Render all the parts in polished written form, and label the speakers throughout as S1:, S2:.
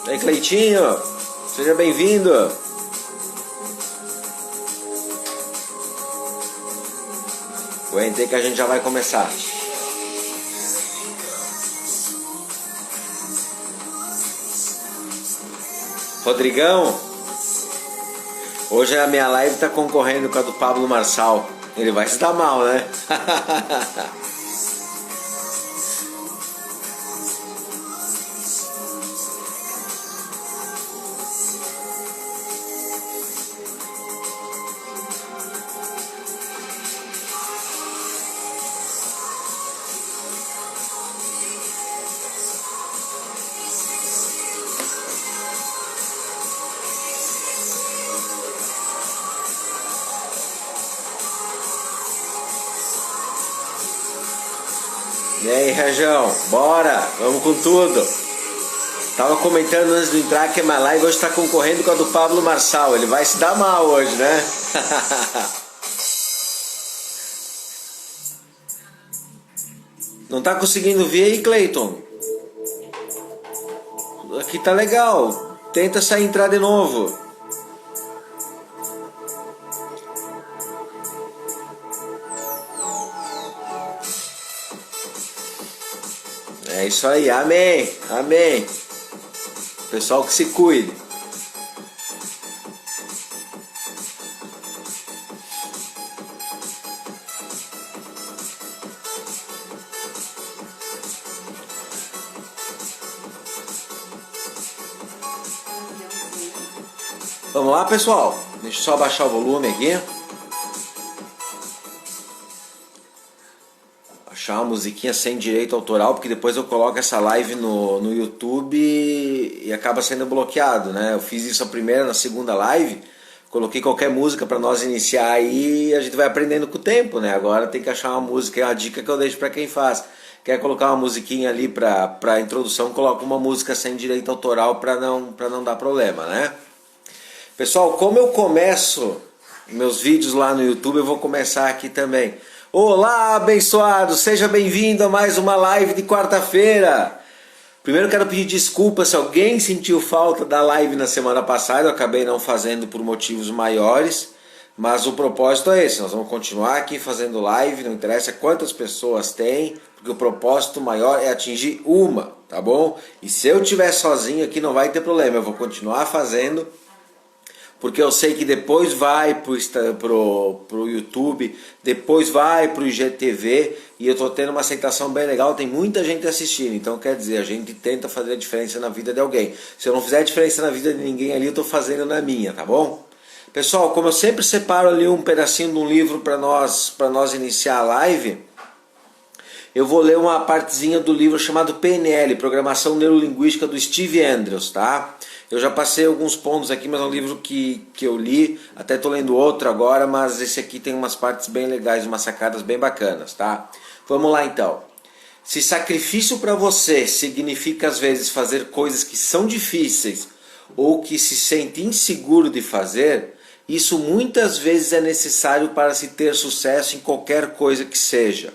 S1: E aí, Cleitinho, seja bem-vindo. Aguentei que a gente já vai começar. Rodrigão, hoje a minha live tá concorrendo com a do Pablo Marçal. Ele vai se dar mal, né? E aí, Rajão, bora, vamos com tudo. Tava comentando antes de entrar que a minha live hoje tá concorrendo com a do Pablo Marçal. Ele vai se dar mal hoje, né? Não tá conseguindo ver aí, Cleiton? Aqui tá legal. Tenta sair e entrar de novo. É isso aí, amém, amém. Pessoal que se cuide. Vamos lá, pessoal. Deixa eu só baixar o volume aqui. Achar uma musiquinha sem direito autoral, porque depois eu coloco essa live no YouTube e acaba sendo bloqueado, né? Eu fiz isso a primeira, na segunda live, coloquei qualquer música para nós iniciar aí e a gente vai aprendendo com o tempo, né? Agora tem que achar uma música, é uma dica que eu deixo para quem faz. Quer colocar uma musiquinha ali para introdução, coloca uma música sem direito autoral para não dar problema, né? Pessoal, como eu começo meus vídeos lá no YouTube, eu vou começar aqui também. Olá, abençoado, seja bem-vindo a mais uma live de quarta-feira. Primeiro quero pedir desculpas se alguém sentiu falta da live na semana passada, eu acabei não fazendo por motivos maiores, mas o propósito é esse, nós vamos continuar aqui fazendo live, não interessa quantas pessoas tem, porque o propósito maior é atingir uma, tá bom? E se eu estiver sozinho aqui não vai ter problema, eu vou continuar fazendo, porque eu sei que depois vai pro YouTube, depois vai pro IGTV e eu tô tendo uma aceitação bem legal, tem muita gente assistindo, então quer dizer, a gente tenta fazer a diferença na vida de alguém. Se eu não fizer a diferença na vida de ninguém ali, eu tô fazendo na minha, tá bom? Pessoal, como eu sempre separo ali um pedacinho de um livro para nós iniciar a live, eu vou ler uma partezinha do livro chamado PNL, Programação Neurolinguística, do Steve Andrews, tá? Eu já passei alguns pontos aqui, mas é um livro que eu li, até estou lendo outro agora, mas esse aqui tem umas partes bem legais, umas sacadas bem bacanas, tá? Vamos lá então. Se sacrifício para você significa às vezes fazer coisas que são difíceis ou que se sente inseguro de fazer, isso muitas vezes é necessário para se ter sucesso em qualquer coisa que seja.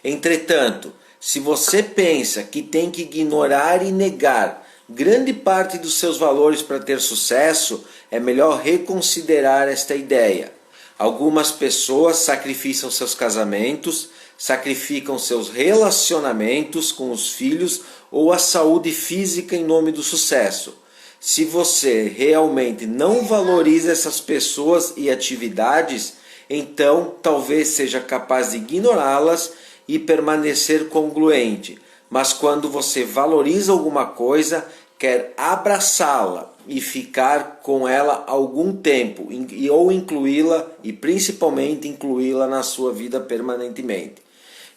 S1: Entretanto, se você pensa que tem que ignorar e negar grande parte dos seus valores para ter sucesso, é melhor reconsiderar esta ideia. Algumas pessoas sacrificam seus casamentos, sacrificam seus relacionamentos com os filhos ou a saúde física em nome do sucesso. Se você realmente não valoriza essas pessoas e atividades, então talvez seja capaz de ignorá-las e permanecer congruente. Mas quando você valoriza alguma coisa, quer abraçá-la e ficar com ela algum tempo, ou incluí-la, e principalmente incluí-la na sua vida permanentemente.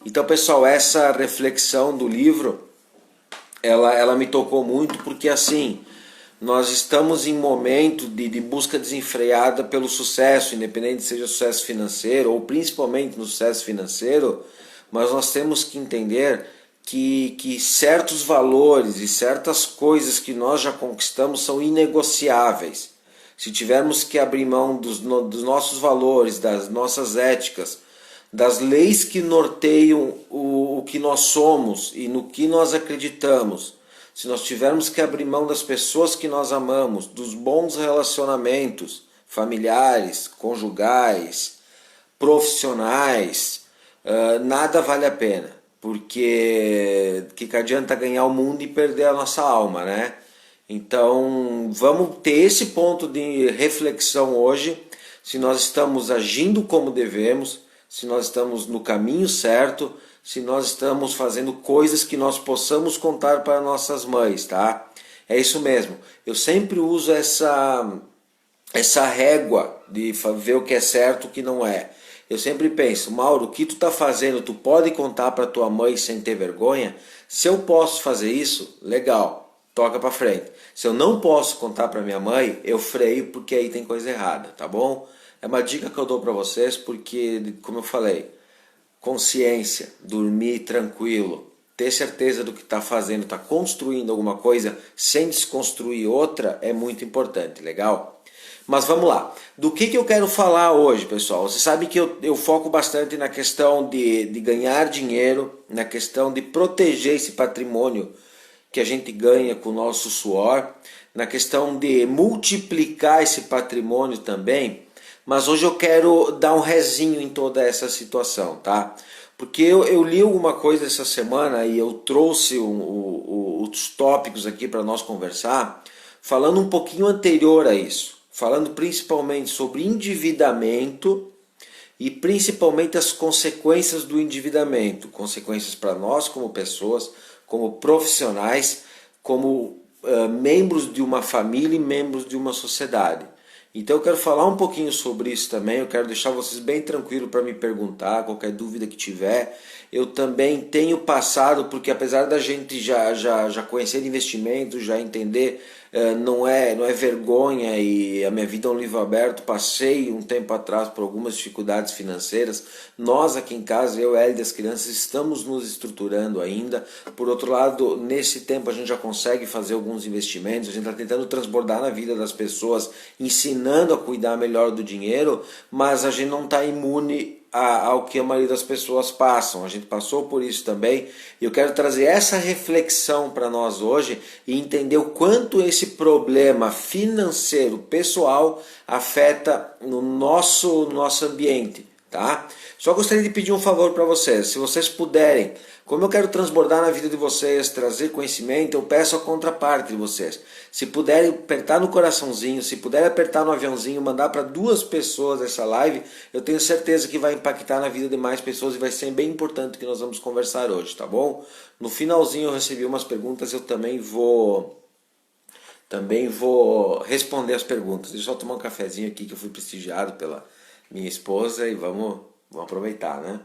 S1: Então, pessoal, essa reflexão do livro, ela me tocou muito, porque assim, nós estamos em momento de busca desenfreada pelo sucesso, independente seja sucesso financeiro, ou principalmente no sucesso financeiro, mas nós temos que entender que certos valores e certas coisas que nós já conquistamos são inegociáveis. Se tivermos que abrir mão dos nossos valores, das nossas éticas, das leis que norteiam o que nós somos e no que nós acreditamos, se nós tivermos que abrir mão das pessoas que nós amamos, dos bons relacionamentos familiares, conjugais, profissionais, nada vale a pena, porque que adianta ganhar o mundo e perder a nossa alma, né? Então vamos ter esse ponto de reflexão hoje, se nós estamos agindo como devemos, se nós estamos no caminho certo, se nós estamos fazendo coisas que nós possamos contar para nossas mães, tá? É isso mesmo, eu sempre uso essa régua de ver o que é certo e o que não é. Eu sempre penso, Mauro, o que tu está fazendo, tu pode contar para tua mãe sem ter vergonha? Se eu posso fazer isso, legal, toca para frente. Se eu não posso contar para minha mãe, eu freio porque aí tem coisa errada, tá bom? É uma dica que eu dou para vocês porque, como eu falei, consciência, dormir tranquilo, ter certeza do que está fazendo, está construindo alguma coisa sem desconstruir outra é muito importante, legal? Mas vamos lá, do que eu quero falar hoje, pessoal? Você sabe que eu foco bastante na questão de ganhar dinheiro, na questão de proteger esse patrimônio que a gente ganha com o nosso suor, na questão de multiplicar esse patrimônio também, mas hoje eu quero dar um rezinho em toda essa situação, tá? Porque eu li alguma coisa essa semana e eu trouxe os tópicos aqui para nós conversar, falando um pouquinho anterior a isso. Falando principalmente sobre endividamento e principalmente as consequências do endividamento. Consequências para nós como pessoas, como profissionais, como membros de uma família e membros de uma sociedade. Então eu quero falar um pouquinho sobre isso também, eu quero deixar vocês bem tranquilos para me perguntar, qualquer dúvida que tiver. Eu também tenho passado, porque apesar da gente já conhecer investimento, já entender, não é vergonha e a minha vida é um livro aberto, passei um tempo atrás por algumas dificuldades financeiras. Nós aqui em casa, eu, Hélio e as crianças, estamos nos estruturando ainda. Por outro lado, nesse tempo a gente já consegue fazer alguns investimentos, a gente está tentando transbordar na vida das pessoas, ensinando a cuidar melhor do dinheiro, mas a gente não está imune ao que a maioria das pessoas passam. A gente passou por isso também e eu quero trazer essa reflexão para nós hoje e entender o quanto esse problema financeiro pessoal afeta no nosso ambiente, tá? Só gostaria de pedir um favor para vocês, se vocês puderem, como eu quero transbordar na vida de vocês, trazer conhecimento, eu peço a contraparte de vocês. Se puderem apertar no coraçãozinho, se puderem apertar no aviãozinho, mandar para 2 pessoas essa live, eu tenho certeza que vai impactar na vida de mais pessoas e vai ser bem importante o que nós vamos conversar hoje, tá bom? No finalzinho eu recebi umas perguntas, eu também vou responder as perguntas. Deixa eu só tomar um cafezinho aqui que eu fui prestigiado pela minha esposa e vamos aproveitar, né?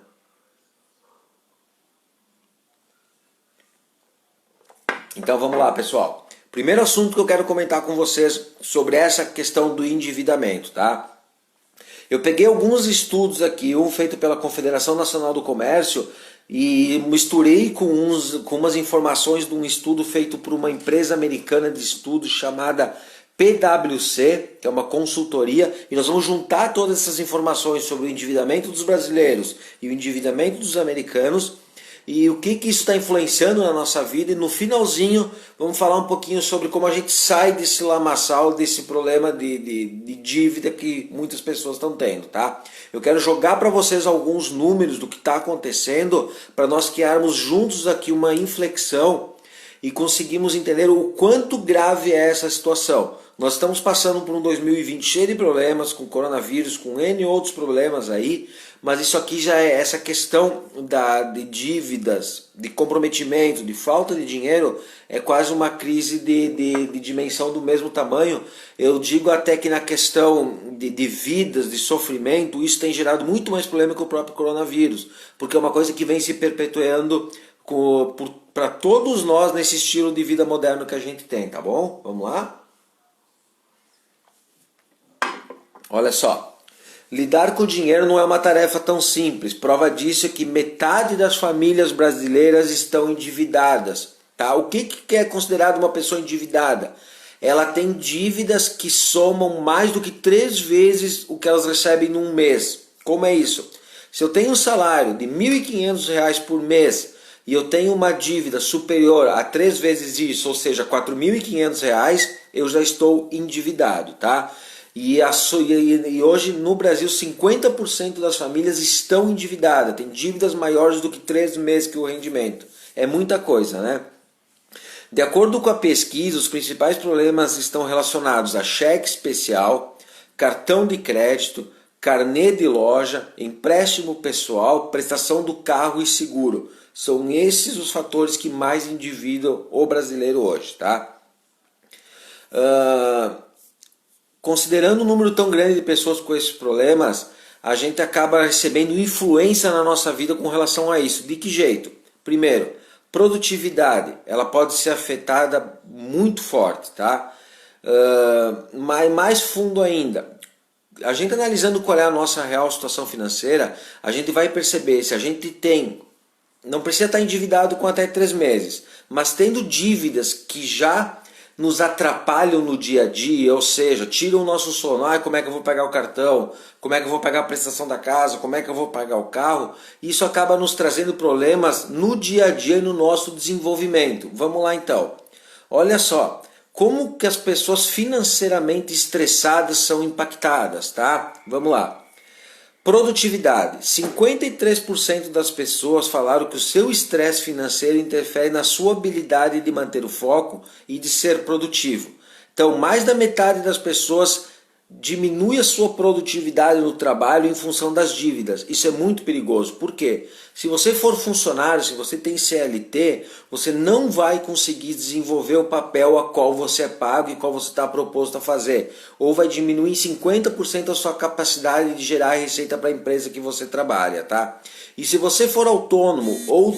S1: Então vamos lá, pessoal. Primeiro assunto que eu quero comentar com vocês sobre essa questão do endividamento, tá? Eu peguei alguns estudos aqui, um feito pela Confederação Nacional do Comércio e misturei com umas informações de um estudo feito por uma empresa americana de estudos chamada PwC, que é uma consultoria, e nós vamos juntar todas essas informações sobre o endividamento dos brasileiros e o endividamento dos americanos e o que isso está influenciando na nossa vida, e no finalzinho vamos falar um pouquinho sobre como a gente sai desse lamaçal, desse problema de dívida que muitas pessoas estão tendo, tá? Eu quero jogar para vocês alguns números do que está acontecendo para nós criarmos juntos aqui uma inflexão e conseguimos entender o quanto grave é essa situação. Nós estamos passando por um 2020 cheio de problemas, com coronavírus, com N outros problemas aí, mas isso aqui já é essa questão de dívidas, de comprometimento, de falta de dinheiro, é quase uma crise de dimensão do mesmo tamanho. Eu digo até que na questão de vidas, de sofrimento, isso tem gerado muito mais problema que o próprio coronavírus, porque é uma coisa que vem se perpetuando para todos nós nesse estilo de vida moderno que a gente tem, tá bom? Vamos lá? Olha só. Lidar com o dinheiro não é uma tarefa tão simples. Prova disso é que metade das famílias brasileiras estão endividadas. Tá? O que é considerado uma pessoa endividada? Ela tem dívidas que somam mais do que 3 vezes o que elas recebem num mês. Como é isso? Se eu tenho um salário de R$ 1.500 por mês e eu tenho uma dívida superior a 3 vezes isso, ou seja, R$ 4.500, eu já estou endividado, tá? E hoje no Brasil 50% das famílias estão endividadas, tem dívidas maiores do que 3 meses que o rendimento. É muita coisa, né? De acordo com a pesquisa, os principais problemas estão relacionados a cheque especial, cartão de crédito, carnê de loja, empréstimo pessoal, prestação do carro e seguro. São esses os fatores que mais endividam o brasileiro hoje, tá? Considerando o número tão grande de pessoas com esses problemas, a gente acaba recebendo influência na nossa vida com relação a isso. De que jeito? Primeiro, produtividade, ela pode ser afetada muito forte, tá? Mas mais fundo ainda, a gente analisando qual é a nossa real situação financeira, a gente vai perceber se a gente tem, não precisa estar endividado com até 3 meses, mas tendo dívidas que já nos atrapalham no dia a dia, ou seja, tiram o nosso sono. Como é que eu vou pagar o cartão? Como é que eu vou pagar a prestação da casa? Como é que eu vou pagar o carro? Isso acaba nos trazendo problemas no dia a dia e no nosso desenvolvimento. Vamos lá então. Olha só, como que as pessoas financeiramente estressadas são impactadas, tá? Vamos lá. Produtividade. 53% das pessoas falaram que o seu estresse financeiro interfere na sua habilidade de manter o foco e de ser produtivo. Então, mais da metade das pessoas diminui a sua produtividade no trabalho em função das dívidas. Isso é muito perigoso. Por quê? Se você for funcionário, se você tem CLT, você não vai conseguir desenvolver o papel a qual você é pago e qual você está proposto a fazer. Ou vai diminuir em 50% a sua capacidade de gerar receita para a empresa que você trabalha, tá? E se você for autônomo ou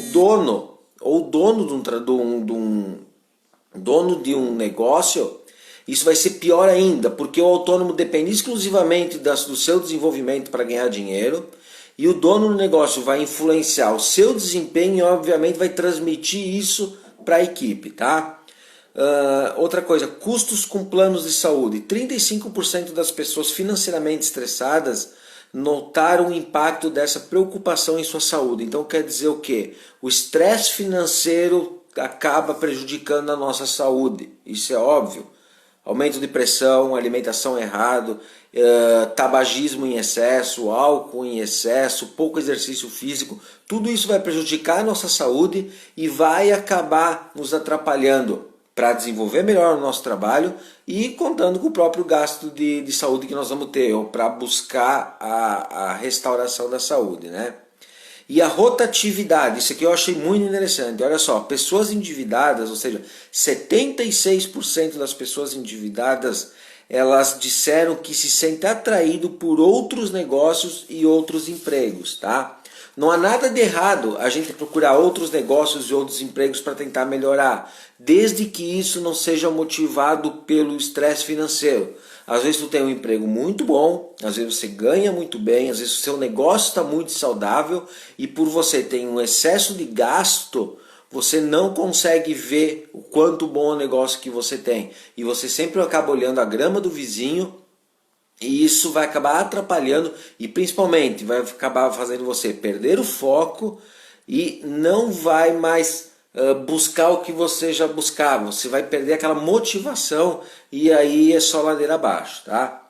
S1: dono de um negócio, isso vai ser pior ainda, porque o autônomo depende exclusivamente do seu desenvolvimento para ganhar dinheiro, e o dono do negócio vai influenciar o seu desempenho e obviamente vai transmitir isso para a equipe, tá? Outra coisa, custos com planos de saúde. 35% das pessoas financeiramente estressadas notaram o impacto dessa preocupação em sua saúde. Então quer dizer o quê? O estresse financeiro acaba prejudicando a nossa saúde, isso é óbvio. Aumento de pressão, alimentação errada, tabagismo em excesso, álcool em excesso, pouco exercício físico, tudo isso vai prejudicar a nossa saúde e vai acabar nos atrapalhando para desenvolver melhor o nosso trabalho e contando com o próprio gasto de saúde que nós vamos ter, ou para buscar a restauração da saúde, né? E a rotatividade, isso aqui eu achei muito interessante. Olha só, pessoas endividadas, ou seja, 76% das pessoas endividadas, elas disseram que se sentem atraído por outros negócios e outros empregos, tá? Não há nada de errado a gente procurar outros negócios e outros empregos para tentar melhorar, desde que isso não seja motivado pelo estresse financeiro. Às vezes tu tem um emprego muito bom, às vezes você ganha muito bem, às vezes o seu negócio está muito saudável e por você ter um excesso de gasto, você não consegue ver o quanto bom o negócio que você tem. E você sempre acaba olhando a grama do vizinho e isso vai acabar atrapalhando e principalmente vai acabar fazendo você perder o foco e não vai mais buscar o que você já buscava. Você vai perder aquela motivação e aí é só ladeira abaixo, tá?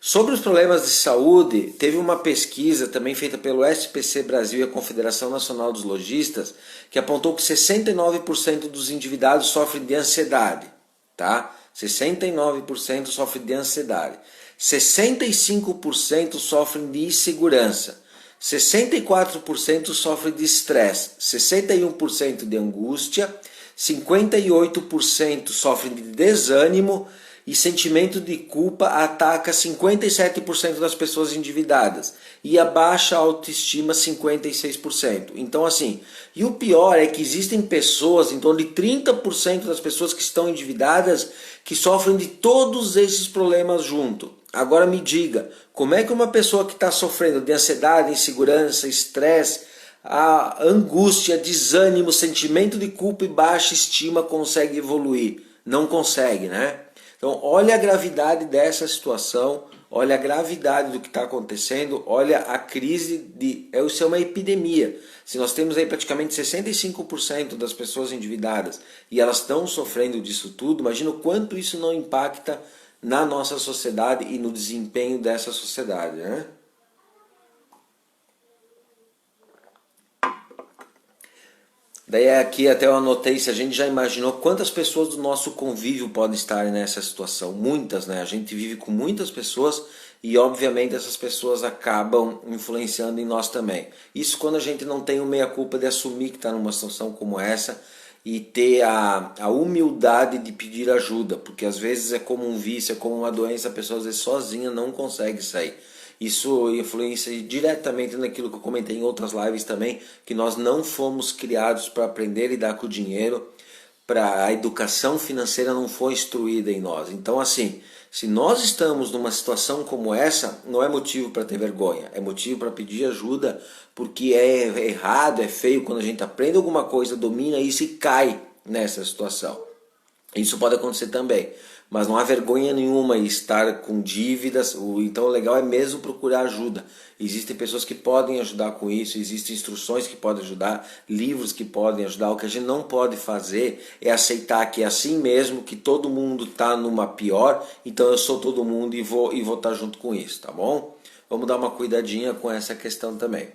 S1: Sobre os problemas de saúde, teve uma pesquisa também feita pelo SPC Brasil e a Confederação Nacional dos Lojistas que apontou que 69% dos endividados sofrem de ansiedade, tá? 69% sofrem de ansiedade. 65% sofrem de insegurança. 64% sofrem de estresse, 61% de angústia, 58% sofrem de desânimo e sentimento de culpa ataca 57% das pessoas endividadas e a baixa autoestima 56%. Então assim, e o pior é que existem pessoas, em torno de 30% das pessoas que estão endividadas que sofrem de todos esses problemas junto. Agora me diga, como é que uma pessoa que está sofrendo de ansiedade, insegurança, estresse, a angústia, desânimo, sentimento de culpa e baixa estima consegue evoluir? Não consegue, né? Então olha a gravidade dessa situação, olha a gravidade do que está acontecendo, olha a crise de... Isso é uma epidemia. Se nós temos aí praticamente 65% das pessoas endividadas e elas estão sofrendo disso tudo, imagina o quanto isso não impacta na nossa sociedade e no desempenho dessa sociedade, né? Daí aqui até eu anotei se a gente já imaginou quantas pessoas do nosso convívio podem estar nessa situação. Muitas, né? A gente vive com muitas pessoas e obviamente essas pessoas acabam influenciando em nós também. Isso quando a gente não tem o meia-culpa de assumir que está numa situação como essa e ter a humildade de pedir ajuda, porque às vezes é como um vício, é como uma doença, a pessoa às vezes sozinha não consegue sair. Isso influencia diretamente naquilo que eu comentei em outras lives também, que nós não fomos criados para aprender a lidar com o dinheiro, para a educação financeira não foi instruída em nós. Então assim, se nós estamos numa situação como essa, não é motivo para ter vergonha, é motivo para pedir ajuda, porque é errado, é feio quando a gente aprende alguma coisa, domina isso e cai nessa situação. Isso pode acontecer também, mas não há vergonha nenhuma em estar com dívidas, então o legal é mesmo procurar ajuda. Existem pessoas que podem ajudar com isso, existem instruções que podem ajudar, livros que podem ajudar. O que a gente não pode fazer é aceitar que é assim mesmo, que todo mundo está numa pior, então eu sou todo mundo e vou estar junto com isso, tá bom? Vamos dar uma cuidadinha com essa questão também.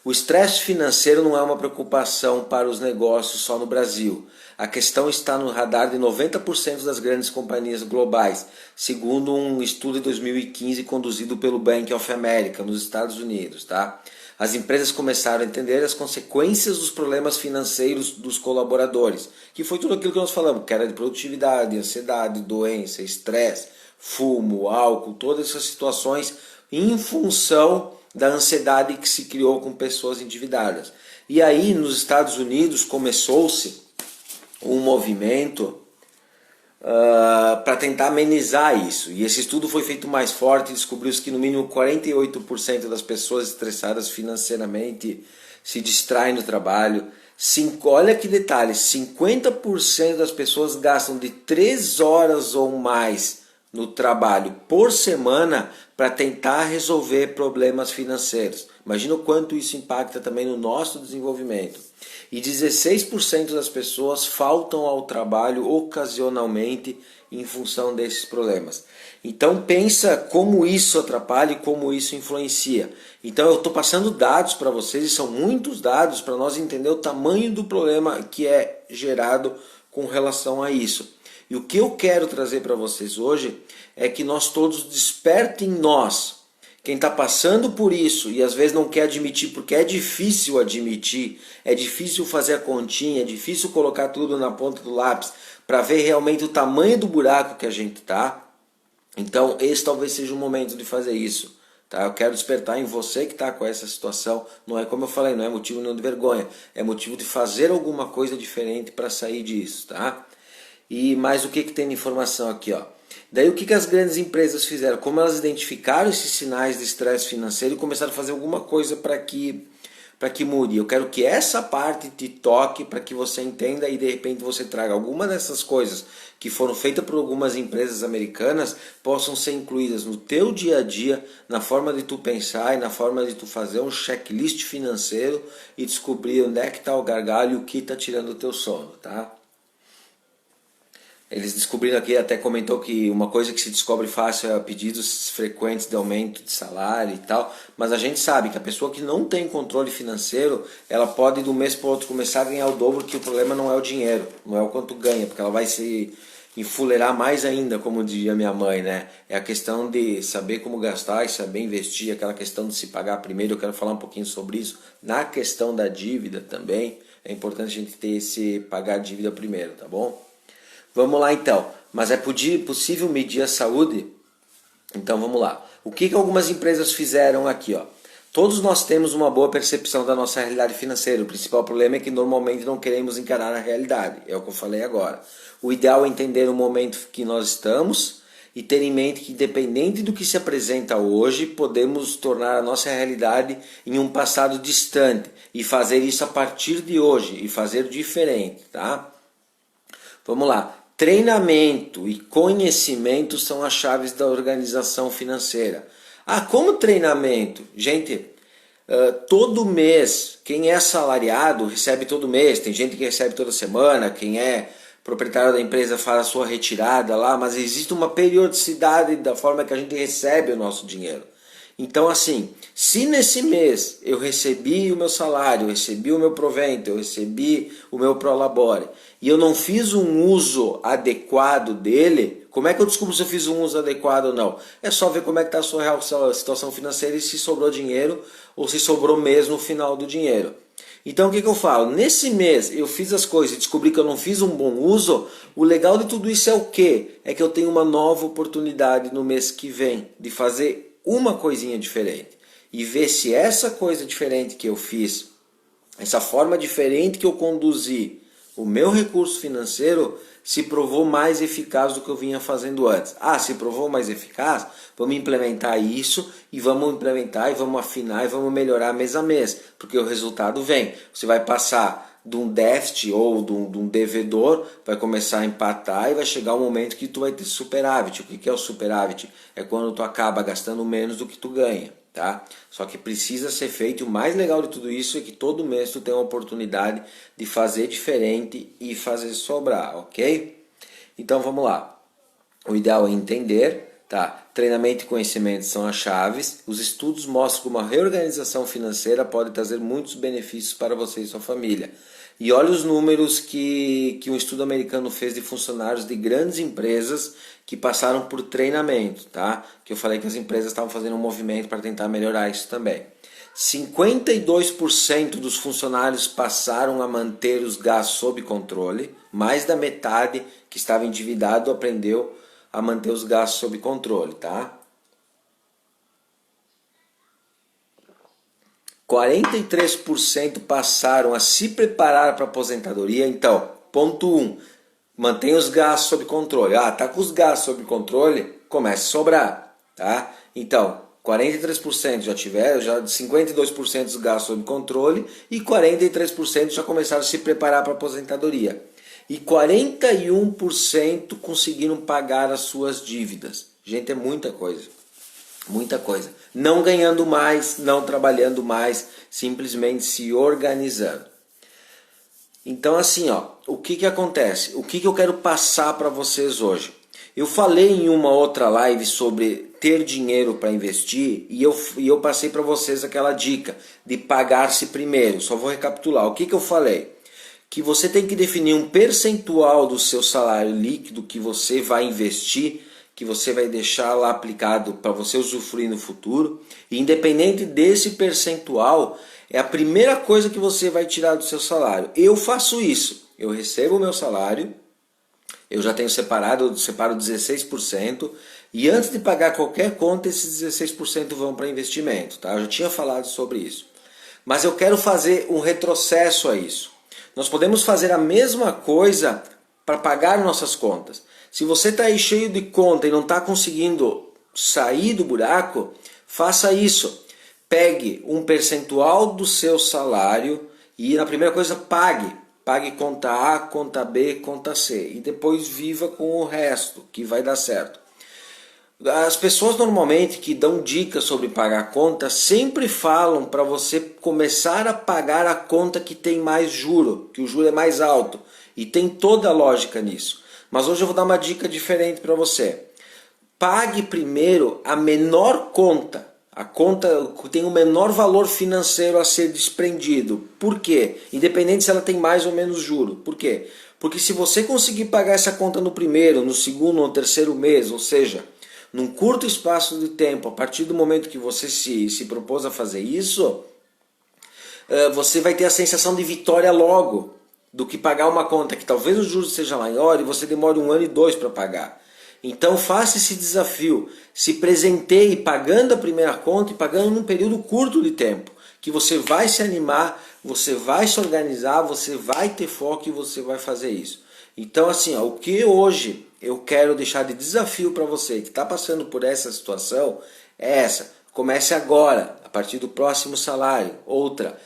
S1: O estresse financeiro não é uma preocupação para os negócios só no Brasil. A questão está no radar de 90% das grandes companhias globais, segundo um estudo de 2015 conduzido pelo Bank of America, nos Estados Unidos. Tá? As empresas começaram a entender as consequências dos problemas financeiros dos colaboradores, que foi tudo aquilo que nós falamos, que era de produtividade, ansiedade, doença, estresse, fumo, álcool, todas essas situações em função da ansiedade que se criou com pessoas endividadas. E aí nos Estados Unidos começou-se um movimento para tentar amenizar isso. E esse estudo foi feito mais forte e descobriu-se que no mínimo 48% das pessoas estressadas financeiramente se distraem no trabalho. Olha que detalhe, 50% das pessoas gastam de 3 horas ou mais no trabalho por semana para tentar resolver problemas financeiros. Imagina o quanto isso impacta também no nosso desenvolvimento. E 16% das pessoas faltam ao trabalho ocasionalmente em função desses problemas. Então pensa como isso atrapalha e como isso influencia. Então eu estou passando dados para vocês, e são muitos dados para nós entender o tamanho do problema que é gerado com relação a isso. E o que eu quero trazer para vocês hoje é que nós todos despertem em nós. Quem está passando por isso e às vezes não quer admitir, porque é difícil admitir, é difícil fazer a continha, é difícil colocar tudo na ponta do lápis para ver realmente o tamanho do buraco que a gente está. Então esse talvez seja o momento de fazer isso. Tá? Eu quero despertar em você que está com essa situação. Não é como eu falei, não é motivo nenhum de vergonha, é motivo de fazer alguma coisa diferente para sair disso. Tá? E mais o que tem de informação aqui, ó. Daí o que as grandes empresas fizeram? Como elas identificaram esses sinais de estresse financeiro e começaram a fazer alguma coisa para que mude. Eu quero que essa parte te toque para que você entenda e de repente você traga alguma dessas coisas que foram feitas por algumas empresas americanas possam ser incluídas no teu dia a dia, na forma de tu pensar e na forma de tu fazer um checklist financeiro e descobrir onde é que está o gargalo e o que está tirando o teu sono, tá? Eles descobriram aqui, até comentou que uma coisa que se descobre fácil é pedidos frequentes de aumento de salário e tal, mas a gente sabe que a pessoa que não tem controle financeiro, ela pode de um mês para o outro começar a ganhar o dobro, que o problema não é o dinheiro, não é o quanto ganha, porque ela vai se enfuleirar mais ainda, como dizia minha mãe, né? É a questão de saber como gastar e saber investir, aquela questão de se pagar primeiro. Eu quero falar um pouquinho sobre isso. Na questão da dívida também, é importante a gente ter esse pagar a dívida primeiro, tá bom? Vamos lá então, mas é possível medir a saúde? Então vamos lá. O que algumas empresas fizeram aqui? Ó? Todos nós temos uma boa percepção da nossa realidade financeira. O principal problema é que normalmente não queremos encarar a realidade. É o que eu falei agora. O ideal é entender o momento que nós estamos e ter em mente que, independente do que se apresenta hoje, podemos tornar a nossa realidade em um passado distante e fazer isso a partir de hoje e fazer diferente, tá? Vamos lá. Treinamento e conhecimento são as chaves da organização financeira. Ah, como treinamento? Gente, todo mês, quem é assalariado recebe todo mês, tem gente que recebe toda semana, quem é proprietário da empresa faz a sua retirada lá, mas existe uma periodicidade da forma que a gente recebe o nosso dinheiro. Então assim, se nesse mês eu recebi o meu salário, eu recebi o meu provento, eu recebi o meu prolabore, e eu não fiz um uso adequado dele, como é que eu descubro se eu fiz um uso adequado ou não? É só ver como é que está a sua real situação financeira e se sobrou dinheiro ou se sobrou mesmo no final do dinheiro. Então o que eu falo? Nesse mês eu fiz as coisas e descobri que eu não fiz um bom uso. O legal de tudo isso é o quê? É que eu tenho uma nova oportunidade no mês que vem de fazer uma coisinha diferente e ver se essa coisa diferente que eu fiz, essa forma diferente que eu conduzi o meu recurso financeiro, se provou mais eficaz do que eu vinha fazendo antes. Ah, se provou mais eficaz? Vamos implementar isso e vamos implementar e vamos afinar e vamos melhorar mês a mês, porque o resultado vem. Você vai passar de um déficit ou de um devedor, vai começar a empatar e vai chegar um momento que tu vai ter superávit. O que é o superávit? É quando tu acaba gastando menos do que tu ganha. Tá? Só que precisa ser feito, e o mais legal de tudo isso é que todo mês tu tem uma oportunidade de fazer diferente e fazer sobrar, ok? Então vamos lá. O ideal é entender, tá? Treinamento e conhecimento são as chaves. Os estudos mostram que uma reorganização financeira pode trazer muitos benefícios para você e sua família. E olha os números que um estudo americano fez de funcionários de grandes empresas que passaram por treinamento, tá? Que eu falei que as empresas estavam fazendo um movimento para tentar melhorar isso também. 52% dos funcionários passaram a manter os gastos sob controle. Mais da metade que estava endividado aprendeu a manter os gastos sob controle, tá? 43% passaram a se preparar para a aposentadoria. Então, ponto 1, mantenha os gastos sob controle. Ah, tá com os gastos sob controle, comece a sobrar, tá? Então, 43% já tiveram, já 52% dos gastos sob controle e 43% já começaram a se preparar para a aposentadoria. E 41% conseguiram pagar as suas dívidas. Gente, é muita coisa. Muita coisa. Não ganhando mais, não trabalhando mais, simplesmente se organizando. Então assim, ó, o que acontece? O que eu quero passar para vocês hoje? Eu falei em uma outra live sobre ter dinheiro para investir e eu passei para vocês aquela dica de pagar-se primeiro. Só vou recapitular. O que eu falei? Que você tem que definir um percentual do seu salário líquido que você vai investir, que você vai deixar lá aplicado para você usufruir no futuro. E independente desse percentual, é a primeira coisa que você vai tirar do seu salário. Eu faço isso. Eu recebo o meu salário, eu já tenho separado, eu separo 16%, e antes de pagar qualquer conta, esses 16% vão para investimento. Tá? Eu já tinha falado sobre isso. Mas eu quero fazer um retrocesso a isso. Nós podemos fazer a mesma coisa para pagar nossas contas. Se você está aí cheio de conta e não está conseguindo sair do buraco, faça isso. Pegue um percentual do seu salário e na primeira coisa pague. Pague conta A, conta B, conta C. E depois viva com o resto, que vai dar certo. As pessoas normalmente que dão dicas sobre pagar conta sempre falam para você começar a pagar a conta que tem mais juro, que o juro é mais alto. E tem toda a lógica nisso. Mas hoje eu vou dar uma dica diferente para você. Pague primeiro a menor conta. A conta que tem o menor valor financeiro a ser desprendido. Por quê? Independente se ela tem mais ou menos juro. Por quê? Porque se você conseguir pagar essa conta no primeiro, no segundo ou no terceiro mês, ou seja, num curto espaço de tempo, a partir do momento que você se propôs a fazer isso, você vai ter a sensação de vitória logo, do que pagar uma conta que talvez o juros seja maior e você demore 1 ano e 2 para pagar. Então faça esse desafio, se presenteie pagando a primeira conta e pagando num período curto de tempo, que você vai se animar, você vai se organizar, você vai ter foco e você vai fazer isso. Então assim, ó, o que hoje eu quero deixar de desafio para você que está passando por essa situação é essa. Comece agora, a partir do próximo salário. Outra,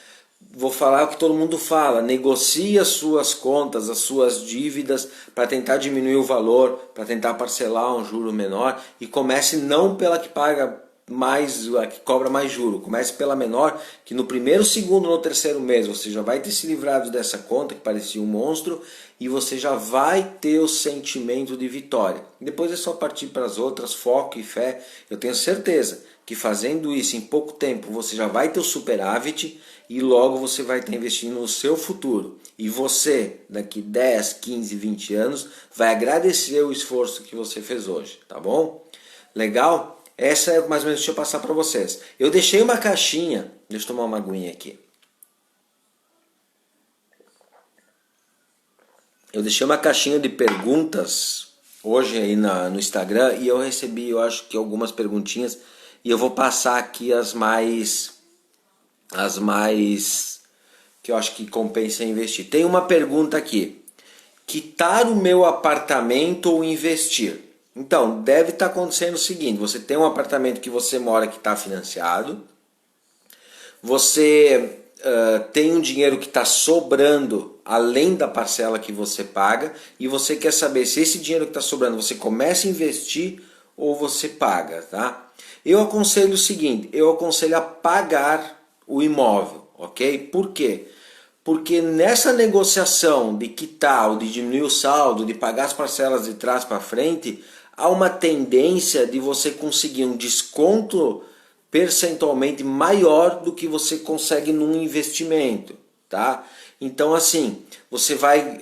S1: vou falar o que todo mundo fala, negocie as suas contas, as suas dívidas para tentar diminuir o valor, para tentar parcelar um juro menor e comece não pela que paga mais, a que cobra mais juro, comece pela menor, que no primeiro, segundo ou no terceiro mês você já vai ter se livrado dessa conta que parecia um monstro e você já vai ter o sentimento de vitória. Depois é só partir para as outras, foco e fé. Eu tenho certeza que fazendo isso em pouco tempo você já vai ter o superávit e logo você vai estar investindo no seu futuro. E você, daqui 10, 15, 20 anos, vai agradecer o esforço que você fez hoje, tá bom? Legal? Essa é mais ou menos o que eu passar para vocês. Eu deixei uma caixinha, deixa eu tomar uma aguinha aqui. Eu deixei uma caixinha de perguntas hoje aí no Instagram e eu recebi, eu acho que algumas perguntinhas e eu vou passar aqui as mais que eu acho que compensa investir. Tem uma pergunta aqui: quitar o meu apartamento ou investir? Então, deve estar acontecendo o seguinte: você tem um apartamento que você mora que está financiado, você tem um dinheiro que está sobrando além da parcela que você paga e você quer saber se esse dinheiro que está sobrando você começa a investir ou você paga, tá? Eu aconselho o seguinte: eu aconselho a pagar o imóvel, ok? Por quê? Porque nessa negociação de quitar ou de diminuir o saldo, de pagar as parcelas de trás para frente, há uma tendência de você conseguir um desconto percentualmente maior do que você consegue num investimento, tá? Então assim, você vai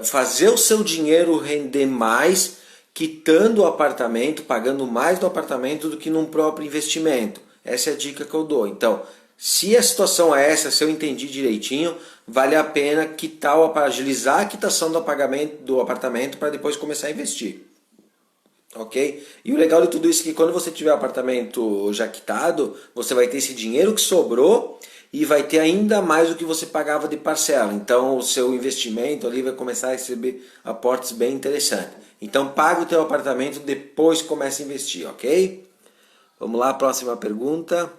S1: fazer o seu dinheiro render mais quitando o apartamento, pagando mais do apartamento do que num próprio investimento. Essa é a dica que eu dou. Então, se a situação é essa, se eu entendi direitinho, vale a pena quitar, agilizar a quitação do pagamento do apartamento para depois começar a investir. Ok? E o legal de tudo isso é que quando você tiver o apartamento já quitado, você vai ter esse dinheiro que sobrou e vai ter ainda mais do que você pagava de parcela. Então o seu investimento ali vai começar a receber aportes bem interessantes. Então paga o teu apartamento, depois começa a investir, ok? Vamos lá, próxima pergunta.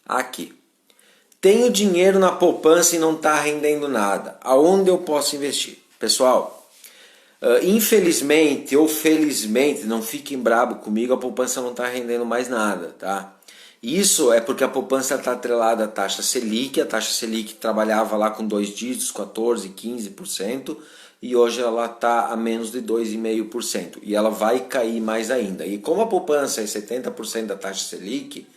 S1: Aqui. Tenho dinheiro na poupança e não está rendendo nada. Aonde eu posso investir? Pessoal, infelizmente ou felizmente, não fiquem brabo comigo, a poupança não está rendendo mais nada, tá? Isso é porque a poupança está atrelada à taxa Selic. A taxa Selic trabalhava lá com 2 dígitos, 14%, 15%, e hoje ela está a menos de 2,5%. E ela vai cair mais ainda. E como a poupança é 70% da taxa Selic,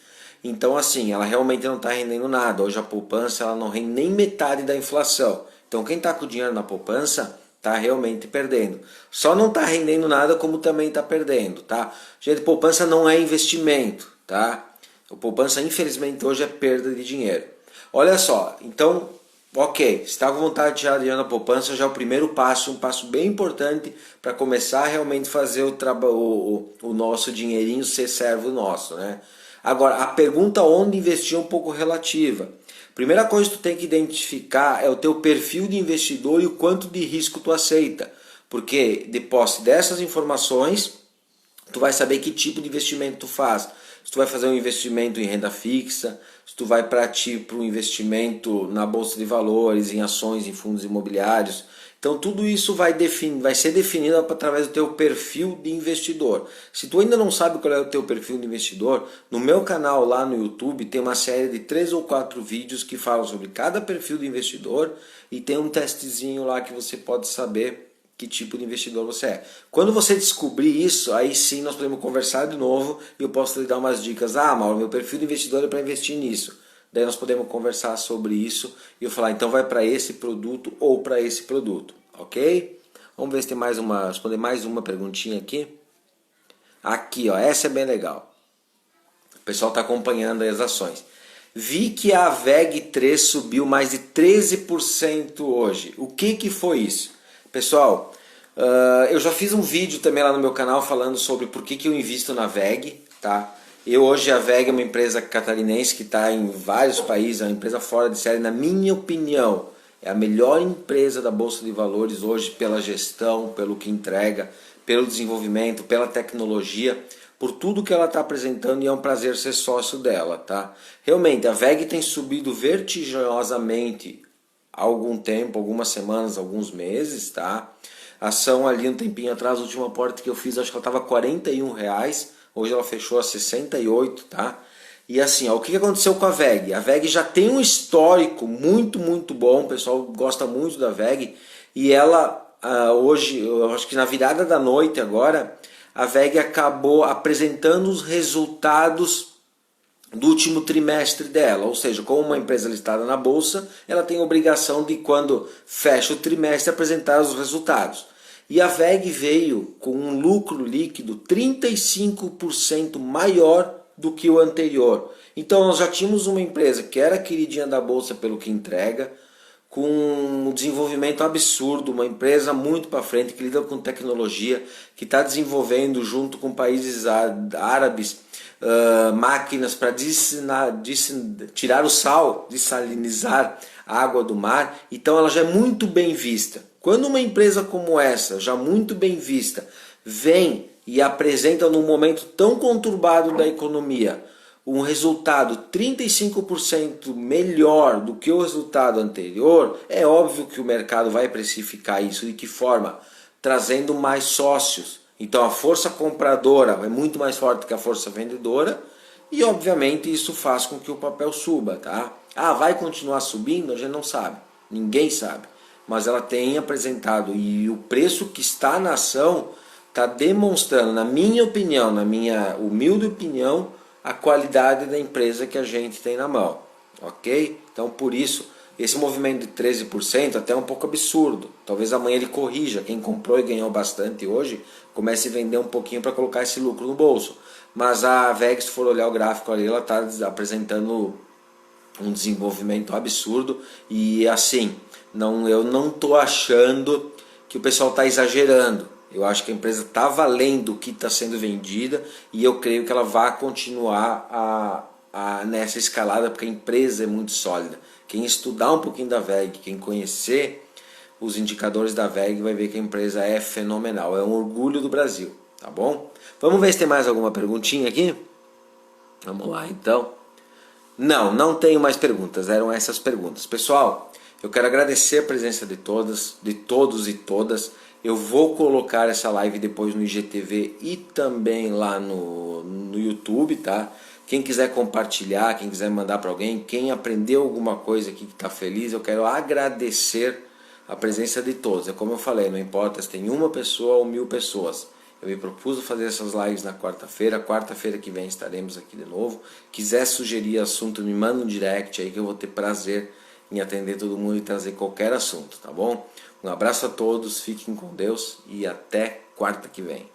S1: então assim, ela realmente não está rendendo nada. Hoje a poupança ela não rende nem metade da inflação. Então quem está com o dinheiro na poupança está realmente perdendo. Só não está rendendo nada como também está perdendo, tá? Gente, poupança não é investimento, tá? A poupança, infelizmente, hoje é perda de dinheiro. Olha só, então, ok, se está com vontade de tirar dinheiro na poupança, já é o primeiro passo, um passo bem importante para começar a realmente fazer o nosso dinheirinho ser servo nosso, né? Agora, a pergunta onde investir é um pouco relativa. Primeira coisa que tu tem que identificar é o teu perfil de investidor e o quanto de risco tu aceita. Porque, de posse dessas informações, tu vai saber que tipo de investimento tu faz. Se tu vai fazer um investimento em renda fixa, se tu vai para um investimento na bolsa de valores, em ações, em fundos imobiliários. Então tudo isso vai ser definido através do teu perfil de investidor. Se tu ainda não sabe qual é o teu perfil de investidor, no meu canal lá no YouTube tem uma série de 3 ou 4 vídeos que falam sobre cada perfil de investidor e tem um testezinho lá que você pode saber que tipo de investidor você é. Quando você descobrir isso, aí sim nós podemos conversar de novo e eu posso lhe dar umas dicas. Ah, Mauro, meu perfil de investidor é para investir nisso. Daí nós podemos conversar sobre isso e eu falar, então vai para esse produto ou para esse produto, ok? Vamos ver se tem responder mais uma perguntinha aqui. Aqui, ó, essa é bem legal. O pessoal está acompanhando aí as ações. Vi que a VEG3 subiu mais de 13% hoje. O que foi isso? Pessoal, eu já fiz um vídeo também lá no meu canal falando sobre por que eu invisto na VEG, tá? Hoje a VEG é uma empresa catarinense que está em vários países, é uma empresa fora de série, na minha opinião. É a melhor empresa da Bolsa de Valores hoje pela gestão, pelo que entrega, pelo desenvolvimento, pela tecnologia, por tudo que ela está apresentando, e é um prazer ser sócio dela, tá? Realmente, a VEG tem subido vertiginosamente há algum tempo, algumas semanas, alguns meses, tá? A ação ali um tempinho atrás, a última aporte que eu fiz, acho que ela estava R$41, hoje ela fechou a 68, tá? E assim, ó, o que aconteceu com a VEG? A VEG já tem um histórico muito bom, o pessoal gosta muito da VEG, e ela hoje, eu acho que na virada da noite agora, a VEG acabou apresentando os resultados do último trimestre dela, ou seja, como uma empresa listada na bolsa, ela tem a obrigação de, quando fecha o trimestre, apresentar os resultados. E a VEG veio com um lucro líquido 35% maior do que o anterior. Então nós já tínhamos uma empresa que era queridinha da bolsa pelo que entrega, com um desenvolvimento absurdo, uma empresa muito para frente, que lida com tecnologia, que está desenvolvendo junto com países árabes máquinas para tirar o sal, dessalinizar a água do mar. Então ela já é muito bem vista. Quando uma empresa como essa, já muito bem vista, vem e apresenta num momento tão conturbado da economia um resultado 35% melhor do que o resultado anterior, é óbvio que o mercado vai precificar isso. De que forma? Trazendo mais sócios. Então a força compradora é muito mais forte que a força vendedora, e obviamente isso faz com que o papel suba, tá? Ah, vai continuar subindo? A gente não sabe, ninguém sabe, mas ela tem apresentado, e o preço que está na ação está demonstrando, na minha opinião, na minha humilde opinião, a qualidade da empresa que a gente tem na mão, ok? Então por isso, esse movimento de 13% até é um pouco absurdo. Talvez amanhã ele corrija, quem comprou e ganhou bastante hoje, comece a vender um pouquinho para colocar esse lucro no bolso. Mas a VEG, se for olhar o gráfico ali, ela está apresentando um desenvolvimento absurdo, e assim, eu não estou achando que o pessoal está exagerando. Eu acho que a empresa está valendo o que está sendo vendida, e eu creio que ela vai continuar nessa escalada, porque a empresa é muito sólida. Quem estudar um pouquinho da VEG, quem conhecer os indicadores da VEG, vai ver que a empresa é fenomenal, é um orgulho do Brasil, tá bom? Vamos ver se tem mais alguma perguntinha aqui? Vamos lá então. Não tenho mais perguntas, eram essas perguntas. Pessoal, eu quero agradecer a presença de todos e todas. Eu vou colocar essa live depois no IGTV e também lá no YouTube, tá? Quem quiser compartilhar, quem quiser mandar para alguém, quem aprendeu alguma coisa aqui que está feliz, eu quero agradecer a presença de todos. É como eu falei, não importa se tem uma pessoa ou 1000 pessoas. Eu me propus fazer essas lives na quarta-feira que vem estaremos aqui de novo. Quiser sugerir assunto, me manda um direct aí que eu vou ter prazer em atender todo mundo e trazer qualquer assunto, tá bom? Um abraço a todos, fiquem com Deus e até quarta que vem.